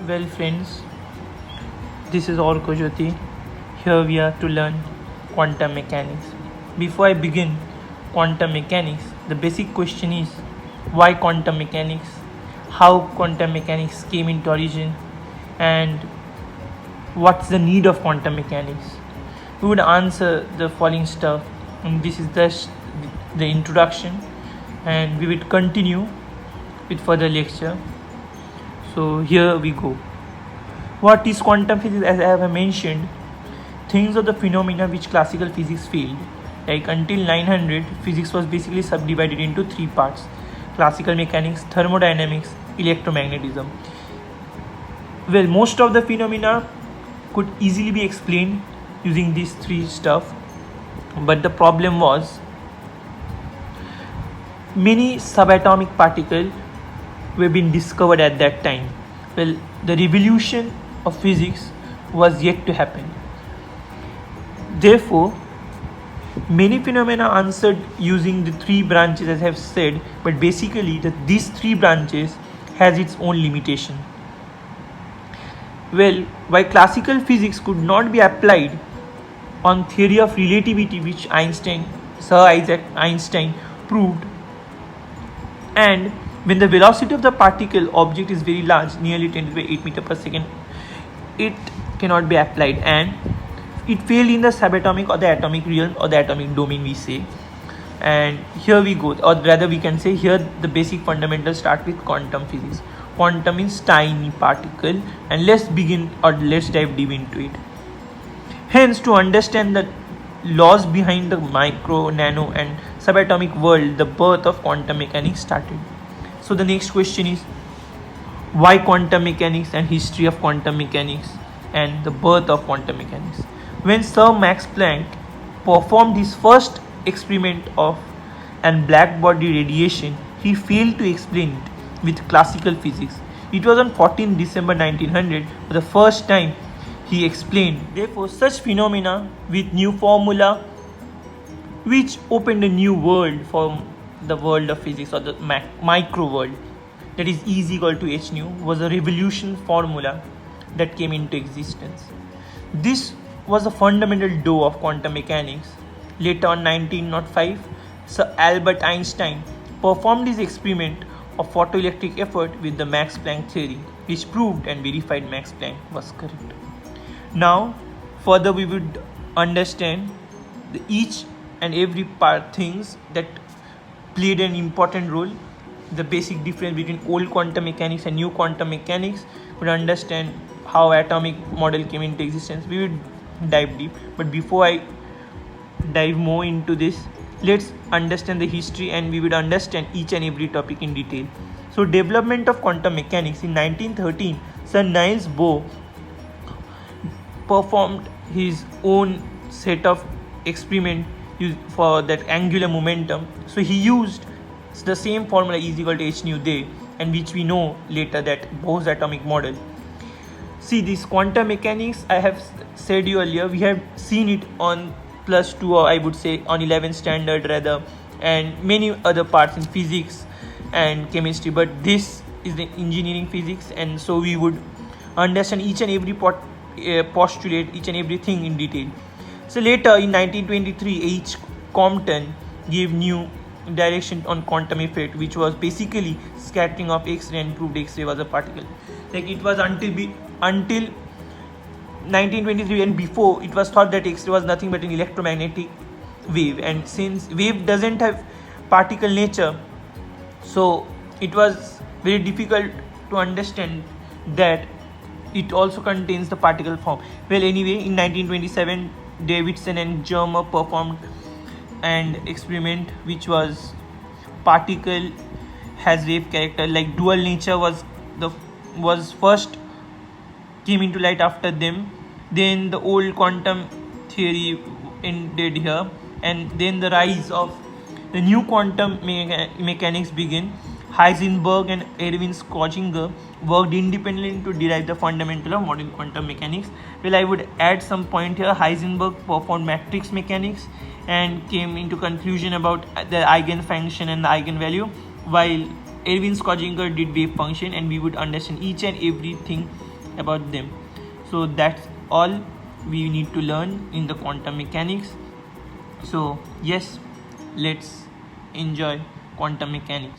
Well friends, this is Orko Jyoti. Here we are to learn quantum mechanics. Before I begin quantum mechanics, the basic question is why quantum mechanics, how quantum mechanics came into origin, and what's the need of quantum mechanics. We would answer the following stuff, and this is just the introduction, and we will continue with further lecture. So here we go. What is quantum physics? As I have mentioned, things of the phenomena which classical physics failed. Like until 900, physics was basically subdivided into three parts: classical mechanics, thermodynamics, electromagnetism. Well, most of the phenomena could easily be explained using these three stuff, but the problem was many subatomic particles were being discovered at that time. Well, the revolution of physics was yet to happen. Therefore, many phenomena answered using the three branches, as I have said, but basically these three branches has its own limitation. Well, while classical physics could not be applied on theory of relativity, which Sir Isaac Einstein proved, and when the velocity of the particle object is very large, nearly 10 to the 8 meter per second, it cannot be applied, and it failed in the subatomic or the atomic realm or the atomic domain, we say. And here we go, or rather we can say here the basic fundamentals start with quantum physics. Quantum means tiny particle, and let's dive deep into it. Hence, to understand the laws behind the micro, nano and subatomic world, the birth of quantum mechanics started. So the next question is why quantum mechanics and history of quantum mechanics and the birth of quantum mechanics. When Sir Max Planck performed his first experiment of an black body radiation, he failed to explain it with classical physics. It was on 14 December 1900 for the first time he explained. Therefore, such phenomena with new formula which opened a new world for the world of physics, or the micro world, that is E is equal to h nu, was a revolution formula that came into existence. This was the fundamental door of quantum mechanics. Later on 1905, Sir Albert Einstein performed his experiment of photoelectric effect with the Max Planck theory, which proved and verified Max Planck was correct. Now further we would understand each and every part things that played an important role, the basic difference between old quantum mechanics and new quantum mechanics. Would understand how atomic model came into existence. We would dive deep, but before I dive more into this, let's understand the history, and we would understand each and every topic in detail. So development of quantum mechanics. In 1913, Sir Niels Bohr performed his own set of experiment for that angular momentum. So he used the same formula E is equal to h nu there, and which we know later that Bohr's atomic model. See, this quantum mechanics, I have said you earlier, we have seen it on +2, or I would say on 11th standard rather, and many other parts in physics and chemistry, but this is the engineering physics, and so we would understand each and every postulate, each and everything in detail. So later in 1923, H. Compton gave new direction on quantum effect, which was basically scattering of X-ray, and proved X-ray was a particle. Like it was until 1923 and before, it was thought that X-ray was nothing but an electromagnetic wave, and since wave doesn't have particle nature, so it was very difficult to understand that it also contains the particle form. Well, anyway, in 1927, Davidson and Germer performed an experiment which was particle has wave character, like dual nature was first came into light after them. Then the old quantum theory ended here, and then the rise of the new quantum mechanics began. Heisenberg and Erwin Schrödinger worked independently to derive the fundamental of modern quantum mechanics. Well, I would add some point here. Heisenberg performed matrix mechanics and came into conclusion about the eigenfunction and the eigenvalue, while Erwin Schrödinger did wave function, and we would understand each and everything about them. So that's all we need to learn in the quantum mechanics. So yes, let's enjoy quantum mechanics.